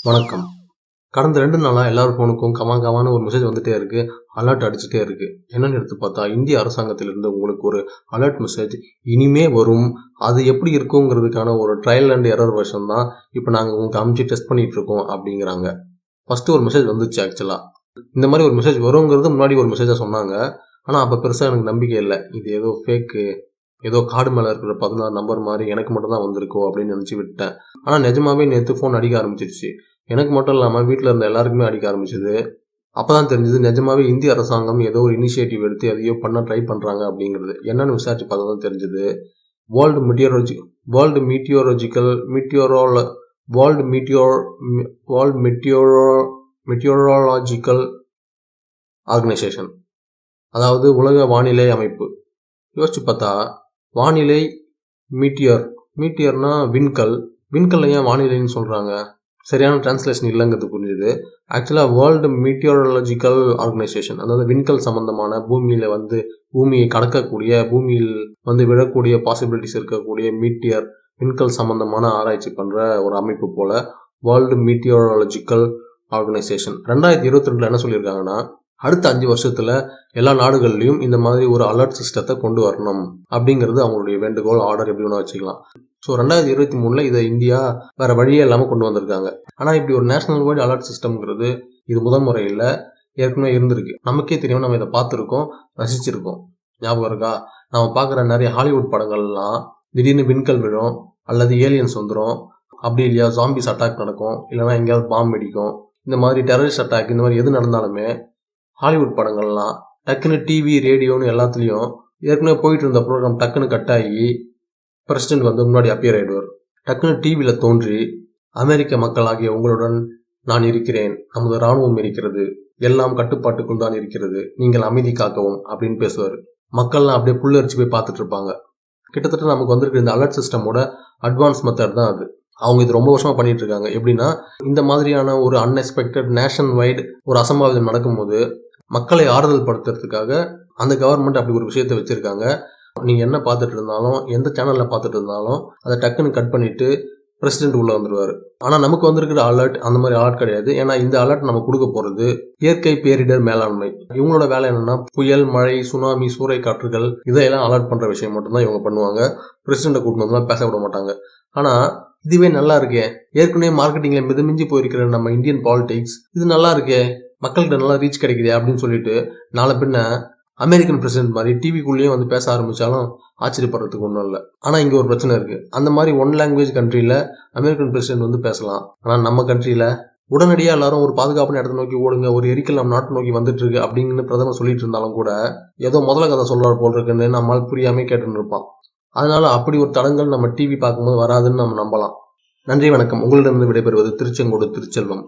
வணக்கம். கடந்த 2 நாளா எல்லார் ஃபோனுக்கும் கமான்னு ஒரு மெசேஜ் வந்துட்டே இருக்கு. அலர்ட் அடிச்சுட்டே இருக்கு. என்னன்னு எடுத்து பார்த்தா, இந்திய அரசாங்கத்திலிருந்து உங்களுக்கு ஒரு அலர்ட் மெசேஜ் இனிமே வரும். அது எப்படி இருக்குங்கிறதுக்கான ஒரு ட்ரையல் அண்ட் எரர் வெர்ஷன் தான் இப்போ நாங்கள் உங்களுக்கு அனுப்பிச்சு டெஸ்ட் பண்ணிட்டு இருக்கோம் அப்படிங்கிறாங்க. ஃபர்ஸ்ட் ஒரு மெசேஜ் வந்துச்சு. ஆக்சுவலாக இந்த மாதிரி ஒரு மெசேஜ் வருங்கிறது முன்னாடி ஒரு மெசேஜாக சொன்னாங்க. ஆனால் அப்போ பெருசாக எனக்கு நம்பிக்கை இல்லை. இது ஏதோ ஃபேக்கு, ஏதோ கார்டு மேலே இருக்கிற 16 நம்பர் மாதிரி எனக்கு மட்டும் தான் வந்திருக்கோ அப்படின்னு நினச்சி விட்டேன். ஆனால் நிஜமாவே நேற்று ஃபோன் அடிக்க ஆரம்பிச்சிருச்சு. எனக்கு மட்டும் இல்லாமல் வீட்டில் இருந்த எல்லாருக்குமே அடிக்க ஆரம்பிச்சது. அப்போ தான் தெரிஞ்சது நிஜமாவே இந்திய அரசாங்கம் ஏதோ ஒரு இனிஷியேட்டிவ் எடுத்து எதையோ பண்ண ட்ரை பண்ணுறாங்க அப்படிங்கிறது. என்னன்னு விசாரிச்சு பார்த்தா தான் தெரிஞ்சது. வேர்ல்டு மெட்டியோராலஜிக்கல் ஆர்கனைசேஷன், அதாவது உலக வானிலை அமைப்பு. யோசிச்சு பார்த்தா வானிலை மீட்டியர்னா விண்கல்ல ஏன் வானிலைன்னு சொல்கிறாங்க? சரியான டிரான்ஸ்லேஷன் இல்லைங்கிறது புரிஞ்சுது. ஆக்சுவலாக வேர்ல்டு மீட்டியோராலஜிக்கல் ஆர்கனைசேஷன், அதாவது விண்கல் சம்பந்தமான பூமியை கடக்கக்கூடிய, பூமியில் விழக்கூடிய பாசிபிலிட்டிஸ் இருக்கக்கூடிய விண்கல் சம்பந்தமான ஆராய்ச்சி பண்ணுற ஒரு அமைப்பு போல வேர்ல்டு மீட்டியோராலஜிக்கல் ஆர்கனைசேஷன் 2022 என்ன சொல்லியிருக்காங்கன்னா, அடுத்த 5 வருஷத்துல எல்லா நாடுகள்லையும் இந்த மாதிரி ஒரு அலர்ட் சிஸ்டத்தை கொண்டு வரணும் அப்படிங்கிறது அவங்களுடைய வேண்டுகோள், ஆர்டர் எப்படி வேணா வச்சுக்கலாம். ஸோ 2023 இதை இந்தியா வேற வழியே இல்லாமல் கொண்டு வந்திருக்காங்க. ஆனால் இப்படி ஒரு நேஷனல் வைடு அலர்ட் சிஸ்டம்ங்கிறது இது முதல் முறையில் ஏற்கனவே இருந்திருக்கு. நமக்கே தெரியும், நம்ம இதை பார்த்துருக்கோம், ரசிச்சிருக்கோம். ஞாபகம் இருக்கா? நம்ம பார்க்குற நிறைய ஹாலிவுட் படங்கள்லாம் திடீர்னு விண்கல் விழும், அல்லது ஏலியன்ஸ் வந்துடும், அப்படி இல்லையா ஜாம்பிஸ் அட்டாக் நடக்கும், இல்லைனா எங்கேயாவது பாம்பு வெடிக்கும். இந்த மாதிரி டெரரிஸ்ட் அட்டாக், இந்த மாதிரி எது நடந்தாலுமே ஹாலிவுட் படங்கள்லாம் டக்குன்னு டிவி, ரேடியோன்னு எல்லாத்துலேயும் ஏற்கனவே போயிட்டு இருந்த ப்ரோக்ராம் டக்குன்னு கட் ஆகி பிரசிடென்ட் முன்னாடி அப்பியர் ஆகிடுவார். டக்குன்னு டிவியில் தோன்றி, அமெரிக்க மக்களாகிய உங்களுடன் நான் இருக்கிறேன், நமது இராணுவம் இருக்கிறது, எல்லாம் கட்டுப்பாட்டுக்குள் தான் இருக்கிறது, நீங்கள் அமைதி காக்கவும் அப்படின்னு பேசுவார். மக்கள்லாம் அப்படியே புல்லரிச்சு போய் பார்த்துட்டு இருப்பாங்க. கிட்டத்தட்ட நமக்கு வந்திருக்கிற இந்த அலர்ட் சிஸ்டமோட அட்வான்ஸ் மெத்தட் தான் அது. அவங்க இது ரொம்ப வருஷமாக பண்ணிட்டு இருக்காங்க. எப்படின்னா, இந்த மாதிரியான ஒரு அன்எக்ஸ்பெக்டட் நேஷன் வைடு ஒரு அசம்பாவிதம் நடக்கும்போது மக்களை ஆறுதல் படுத்துறதுக்காக அந்த கவர்மெண்ட் அப்படி ஒரு விஷயத்தை வச்சிருக்காங்க. நீங்கள் என்ன பார்த்துட்டு இருந்தாலும், எந்த சேனலில் பார்த்துட்டு இருந்தாலும் அதை டக்குன்னு கட் பண்ணிட்டு பிரசிடென்ட் உள்ளே வந்துடுவார். ஆனால் நமக்கு வந்திருக்கிற அலர்ட் அந்த மாதிரி அலர்ட் கிடையாது. ஏன்னா இந்த அலர்ட் நம்ம கொடுக்க போகிறது இயற்கை பேரிடர் மேலாண்மை. இவங்களோட வேலை என்னன்னா, புயல், மழை, சுனாமி, சூறை காற்றுகள் இதையெல்லாம் அலர்ட் பண்ணுற விஷயம் மட்டும்தான் இவங்க பண்ணுவாங்க. பிரசிடென்ட்டை கூட்டிட்டு வந்து பேச விட மாட்டாங்க. ஆனால் இதுவே நல்லா இருக்கே, ஏற்கனவே மார்க்கெட்டிங்ல மிதமிஞ்சி போயிருக்கிற நம்ம இந்தியன் பாலிடிக்ஸ் இது நல்லா இருக்கே, மக்கள்கிட்ட நல்லா ரீச் கிடைக்குதே அப்படின்னு சொல்லிட்டு நாளை பின்ன அமெரிக்கன் பிரசிடென்ட் மாதிரி டிவிக்குள்ளேயே பேச ஆரம்பிச்சாலும் ஆச்சரியப்படுறதுக்கு ஒன்றும் இல்லை. ஆனால் இங்கே ஒரு பிரச்சனை இருக்கு. அந்த மாதிரி ஒன் லாங்குவேஜ் கண்ட்ரியில் அமெரிக்கன் பிரசிடென்ட் பேசலாம். ஆனால் நம்ம கண்ட்ரியில் உடனடியாக எல்லாரும் ஒரு பாதுகாப்பான இடத்தை நோக்கி ஓடுங்க, ஒரு எரிக்கல் நம்ம நாட்டு நோக்கி வந்துட்டு இருக்கு அப்படின்னு பிரதமர் சொல்லிட்டு இருந்தாலும் கூட ஏதோ முதல்ல கதை சொல்றாரு போல் இருக்குன்னு நம்மால் புரியாமே கேட்டுன்னு இருப்பான். அதனால அப்படி ஒரு தடங்கள் நம்ம டிவி பார்க்கும்போது வராதுன்னு நம்ம நம்பலாம். நன்றி, வணக்கம். உங்களிடமிருந்து விடைபெறுவது திருச்செங்கோடு திருச்செல்வம்.